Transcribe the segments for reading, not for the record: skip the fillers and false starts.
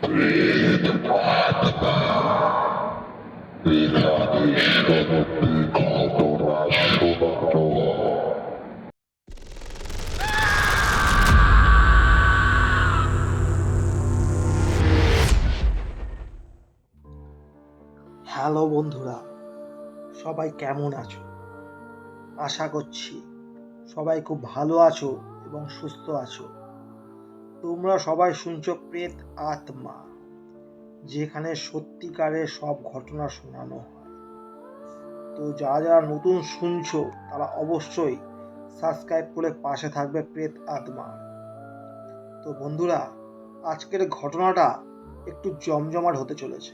Hello বন্ধুরা, সবাই কেমন আছো? আশা করছি সবাই খুব ভালো আছো এবং সুস্থ আছো। তোমরা সবাই শুনছো প্রেত আত্মা, যেখানে সত্যিকারের সব ঘটনা শোনানো হয়। তো যারা নতুন শুনছো তারা অবশ্যই সাবস্ক্রাইব করে পাশে থাকবে প্রেত আত্মা। তো বন্ধুরা, আজকের ঘটনাটা একটু জমজমাট হতে চলেছে।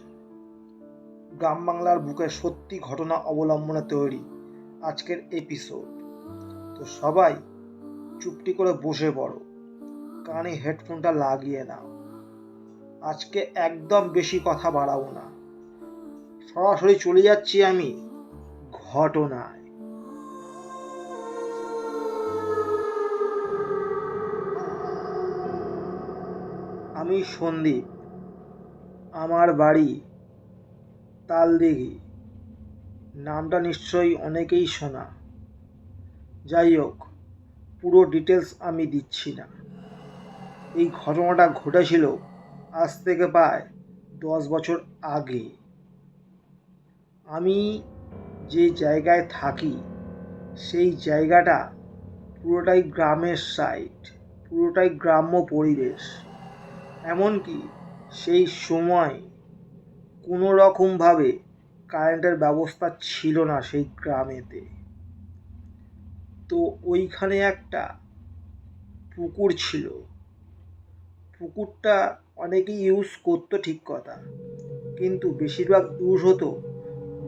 গ্রাম বাংলার বুকে সত্যি ঘটনা অবলম্বনে তৈরি আজকের এপিসোড। তো সবাই চুপটি করে বসে পড়ো, কানে হেডফোনটা লাগিয়ে নাও। আজকে একদম বেশি কথা বাড়াবো না, সরাসরি চলে যাচ্ছি আমি ঘটনায়। আমি সন্দীপ, আমার বাড়ি তালদিঘি। নামটা নিশ্চয়ই অনেকেই শোনা। যাই হোক, পুরো ডিটেলস আমি দিচ্ছি না। এই ঘটনাটা ঘটেছিল আজ থেকে প্রায় 10 বছর আগে। আমি যে জায়গায় থাকি সেই জায়গাটা পুরোটাই গ্রামের সাইড, পুরোটাই গ্রাম্য পরিবেশ। এমনকি সেই সময় কোনো রকমভাবে কারেন্টের ব্যবস্থা ছিল না সেই গ্রামেতে। তো ওইখানে একটা পুকুর ছিল। পুকুরটা অনেকেই ইউজ করতো ঠিক কথা, কিন্তু বেশিরভাগ ইউজ হতো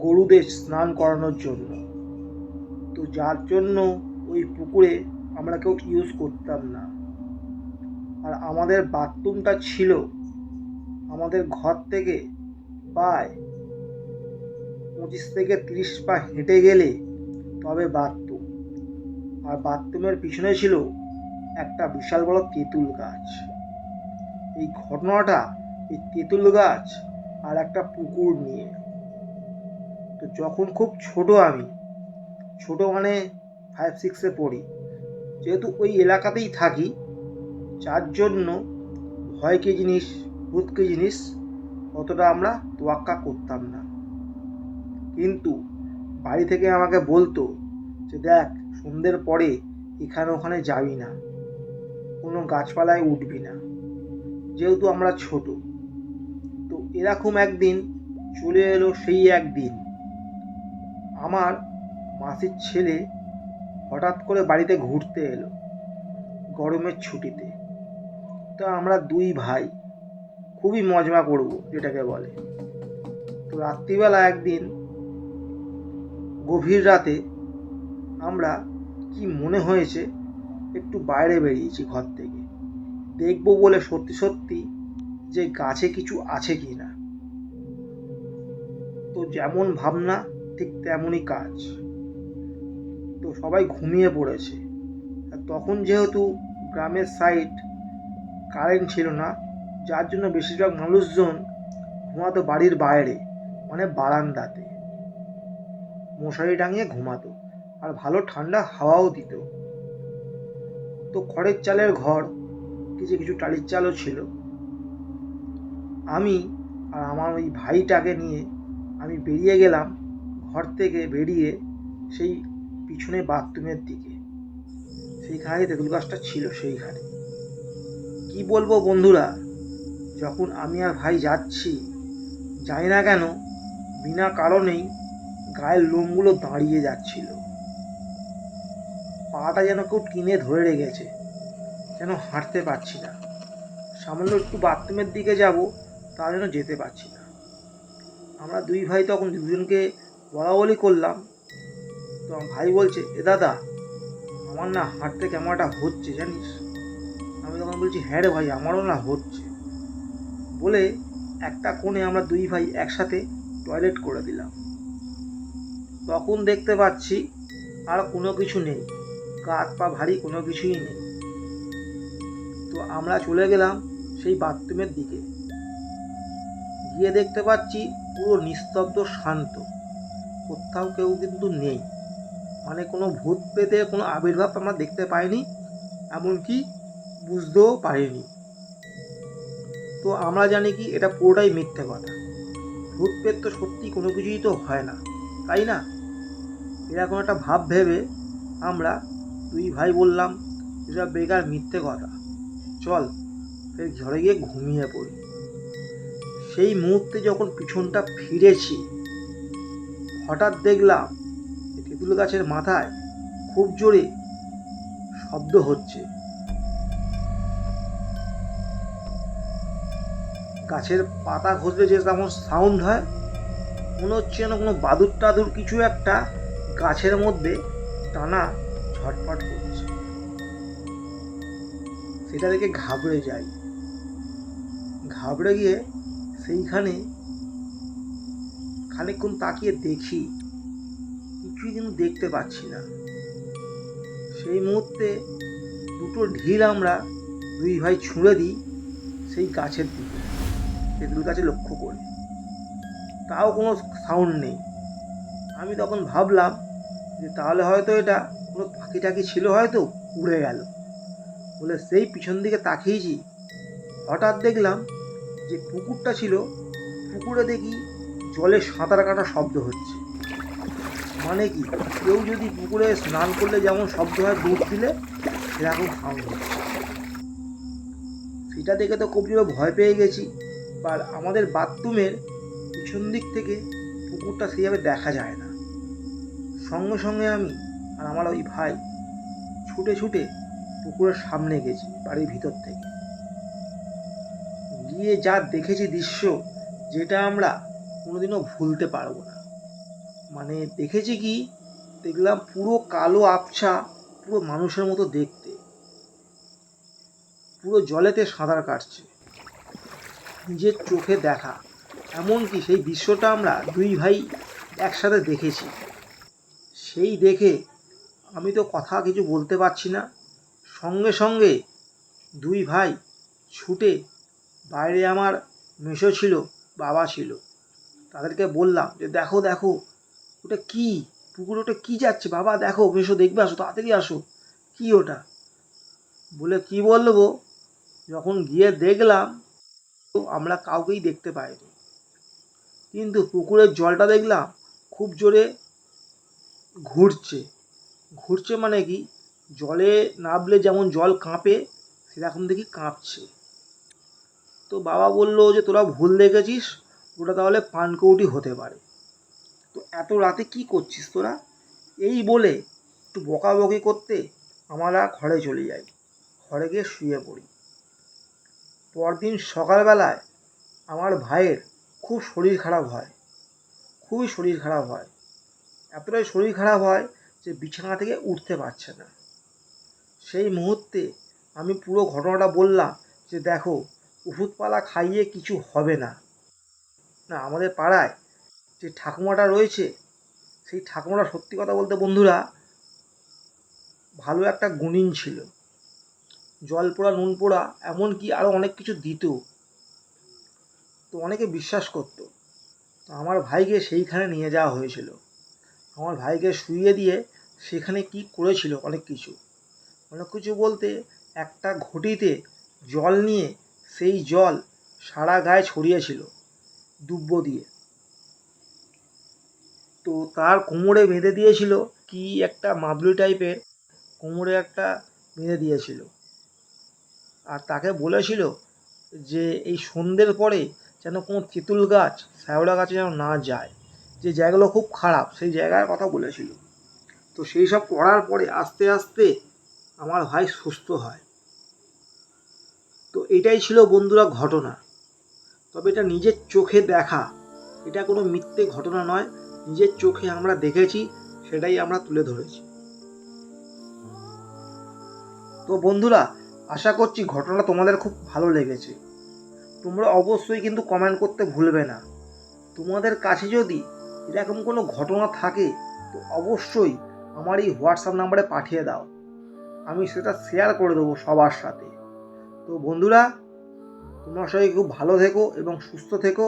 গরুদের স্নান করানোর জন্য। তো যার জন্য ওই পুকুরে আমরা কেউ ইউজ করতাম না। আর আমাদের বাথরুমটা ছিল আমাদের ঘর থেকে প্রায় 25 থেকে 30 পা হেঁটে গেলে তবে বাথরুম। আর বাথরুমের পিছনে ছিল একটা বিশাল বড় তেঁতুল গাছ। এই ঘটনাটা এই তেঁতুল গাছ আর একটা পুকুর নিয়ে। তো যখন খুব ছোট, আমি ছোট মানে 5-6-এ পড়ি, যেহেতু ওই এলাকাতেই থাকি, যার জন্য ভয় কি জিনিস ভূত কি জিনিস অতটা আমরা তোয়াক্কা করতাম না। কিন্তু বাড়ি থেকে আমাকে বলতো যে দেখ, সন্ধ্যের পরে এখানে ওখানে যাবি না, কোনো গাছপালায় উঠবি না, যেহেতু আমরা ছোট। তো এরকম একদিন চলে এলো সেই একদিন, আমার মাসির ছেলে হঠাৎ করে বাড়িতে ঘুরতে এলো গরমের ছুটিতে। তো আমরা দুই ভাই খুবই মজা করব যেটাকে বলে। তো রাত্রিবেলা একদিন গভীর রাতে আমরা কি মনে হয়েছে একটু বাইরে বেরিয়েছি ঘর থেকে, দেখবো বলে সত্যি সত্যি যে গাছে কিছু আছে কি না। তো যেমন ভাবনা ঠিক তেমনই কাজ। তো সবাই ঘুমিয়ে পড়েছে। আর তখন যেহেতু গ্রামের সাইড কারেন্ট ছিল না, যার জন্য বেশিরভাগ মানুষজন ঘুমাতো বাড়ির বাইরে, মানে বারান্দাতে মশারি টাঙিয়ে ঘুমাতো। আর ভালো ঠান্ডা হাওয়াও দিত। তো খড়ের চালের ঘর, কিছু কিছু টালির চালও ছিল। আমি আর আমার ওই ভাইটাকে নিয়ে আমি বেরিয়ে গেলাম ঘর থেকে, বেরিয়ে সেই পিছনে বাথরুমের দিকে। সেইখানে তেঁতুল গাছটা ছিল সেইখানে। কি বলবো বন্ধুরা, যখন আমি আর ভাই যাচ্ছি, জানি না কেন বিনা কারণেই গায়ের লোমগুলো দাঁড়িয়ে যাচ্ছিল। পাটা যেন কেউ টিনে ধরে রেখেছে, যেন হাঁটতে পারছি না। সামান্য একটু বাথরুমের দিকে যাব, তার জন্য যেতে পারছি না। আমরা দুই ভাই তখন দুজনকে বলা বলি করলাম। তো আমার ভাই বলছে, এ দাদা, আমার না হাঁটতে কেমন একটা হচ্ছে জানিস। আমি তখন বলছি, হ্যাঁ রে ভাই, আমারও না হচ্ছে। বলে একটা কোণে আমরা দুই ভাই একসাথে টয়লেট করে দিলাম। তখন দেখতে পাচ্ছি আর কোনো কিছু নেই, হাত পা ভারী কোনো কিছুই নেই। তো আমরা চলে গেলাম সেই বাথরুমের দিকে। গিয়ে দেখতে পাচ্ছি পুরো নিস্তব্ধ, শান্ত, কোথাও কেউ কিন্তু নেই। মানে কোনো ভূত পেতে কোনো আবির্ভাব আমরা দেখতে পাইনি, এমনকি বুঝতেও পারিনি। তো আমরা জানি কি এটা পুরোটাই মিথ্যে কথা। ভূত পেত তো সত্যি কোনো কিছুই তো হয় না, তাই না? এরকম একটা ভাব ভেবে আমরা দুই ভাই বললাম, এসব বেকার মিথ্যে কথা, চল ফের ঘরে গিয়ে ঘুমিয়ে পড়ি। সেই মুহূর্তে যখন পিছনটা ফিরেছি, হঠাৎ দেখলাম তেঁতুল গাছের মাথায় খুব জোরে শব্দ হচ্ছে। গাছের পাতা ঘষলে যে তেমন সাউন্ড হয়, মনে হচ্ছে যেন কোনো বাদুর টাদুর কিছু একটা গাছের মধ্যে টানা ঝটপট করছে। সেটা দেখে ঘাবড়ে যাই। ঘাবড়ে গিয়ে সেইখানে খানিকক্ষণ তাকিয়ে দেখি, কিছুই কিন্তু দেখতে পাচ্ছি না। সেই মুহূর্তে দুটো ঢিল আমরা দুই ভাই ছুঁড়ে দিই সেই গাছের দিকে, তেঁতুল গাছে লক্ষ্য করে। তাও কোনো সাউন্ড নেই। আমি তখন ভাবলাম যে তাহলে হয়তো এটা কোনো পাখি টাকি ছিল, হয়তো উড়ে গেল বলে সেই পিছন দিকে তাকিয়েছি। হঠাৎ দেখলাম যে পুকুরটা ছিল, পুকুরে দেখি জলে সাঁতার কাটা শব্দ হচ্ছে। মানে কি, কেউ যদি পুকুরে স্নান করলে যেমন শব্দ হয় ডুব দিলে, সেরকম সাউন্ড হচ্ছে। সেটা দেখে তো খুব জোরে ভয় পেয়ে গেছি। আর আমাদের বাথরুমের পিছন দিক থেকে পুকুরটা সেইভাবে দেখা যায় না। সঙ্গে সঙ্গে আমি আর আমার ওই ভাই ছুটে ছুটে পুকুরের সামনে গেছি, বাড়ির ভিতর থেকে গিয়ে যা দেখেছি দৃশ্য, যেটা আমরা কোনোদিনও ভুলতে পারবো না। মানে দেখেছি কি, দেখলাম পুরো কালো আবছা, পুরো মানুষের মতো দেখতে, পুরো জলেতে সাঁতার কাটছে, নিজের চোখে দেখা। এমনকি সেই দৃশ্যটা আমরা দুই ভাই একসাথে দেখেছি। সেই দেখে আমি তো কথা কিছু বলতে পারছি না। সঙ্গে সঙ্গে দুই ভাই ছুটে, বাইরে আমার মেসো ছিল, বাবা ছিল, তাদেরকে বললাম যে দেখো দেখো, ওটা কি, পুকুরে ওটা কি যাচ্ছে, বাবা দেখো, মেসো দেখবে, আসো তাড়াতাড়ি আসো, কি ওটা? বলে কি বলবো, যখন গিয়ে দেখলাম তো আমরা কাউকেই দেখতে পাইনি। কিন্তু পুকুরের জলটা দেখলাম খুব জোরে ঘুরছে। ঘুরছে মানে কি, জলে নামলে যেমন জল কাঁপে, সেরকম দেখি কাঁপছে। তো বাবা বললো যে তোরা ভুল দেখেছিস, ওটা তাহলে পানকৌড়ি হতে পারে। তো এত রাতে কি করছিস তোরা? এই বলে একটু বকাবকি করতে আমরা ঘরে চলে যাই। ঘরে গিয়ে শুয়ে পড়ি। পরদিন সকালবেলায় আমার ভাইয়ের খুব শরীর খারাপ হয়, খুবই শরীর খারাপ হয়। এতটাই শরীর খারাপ হয় যে বিছানা থেকে উঠতে পারছে না। সেই মুহূর্তে আমি পুরো ঘটনাটা বললাম যে দেখো, ওষুধপালা খাইয়ে কিছু হবে না। না, আমাদের পাড়ায় যে ঠাকুমাটা রয়েছে, সেই ঠাকুমাটা সত্যি কথা বলতে বন্ধুরা ভালো একটা গুণিন ছিল। জল পোড়া, নুন পোড়া, এমনকি আরও অনেক কিছু দিত। তো অনেকে বিশ্বাস করতো। তো আমার ভাইকে সেইখানে নিয়ে যাওয়া হয়েছিল। আমার ভাইকে শুইয়ে দিয়ে সেখানে কি করেছিল অনেক কিছু, অনেক কিছু বলতে একটা ঘটিতে জল নিয়ে সেই জল সারা গায়ে ছড়িয়েছিল দুব্বো দিয়ে। তো তার কোমরে বেঁধে দিয়েছিল কি একটা মাদুলি টাইপের, কোমরে একটা বেঁধে দিয়েছিল। আর তাকে বলেছিল যে এই সন্ধ্যের পরে যেন কোনো তেঁতুল গাছ, শ্যাওড়া গাছে যেন না যায়, যে জায়গাগুলো খুব খারাপ সেই জায়গার কথা বলেছিল। তো সেই সব করার পরে আস্তে আস্তে আমার ভাই সুস্থ হয়। তো এটাই ছিল বন্ধুরা ঘটনা। তবে এটা নিজের চোখে দেখা, এটা কোনো মিথ্যে ঘটনা নয়। নিজের চোখে আমরা দেখেছি, সেটাই আমরা তুলে ধরেছি। তো বন্ধুরা, আশা করছি ঘটনাটা তোমাদের খুব ভালো লেগেছে। তোমরা অবশ্যই কিন্তু কমেন্ট করতে ভুলবে না। তোমাদের কাছে যদি এরকম কোনো ঘটনা থাকে তো অবশ্যই আমার এই হোয়াটসঅ্যাপ নাম্বারে পাঠিয়ে দাও, আমি সেটা শেয়ার করে দেবো সবার সাথে। তো বন্ধুরা, তোমরা সবাই খুব ভালো থেকো এবং সুস্থ থেকো।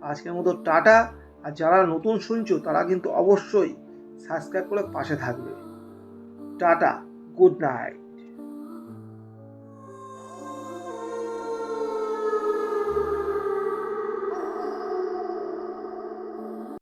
আজকের মতো টাটা। আর যারা নতুন শুনছো তারা কিন্তু অবশ্যই সাবস্ক্রাইব করে পাশে থাকবে। Tata, good night.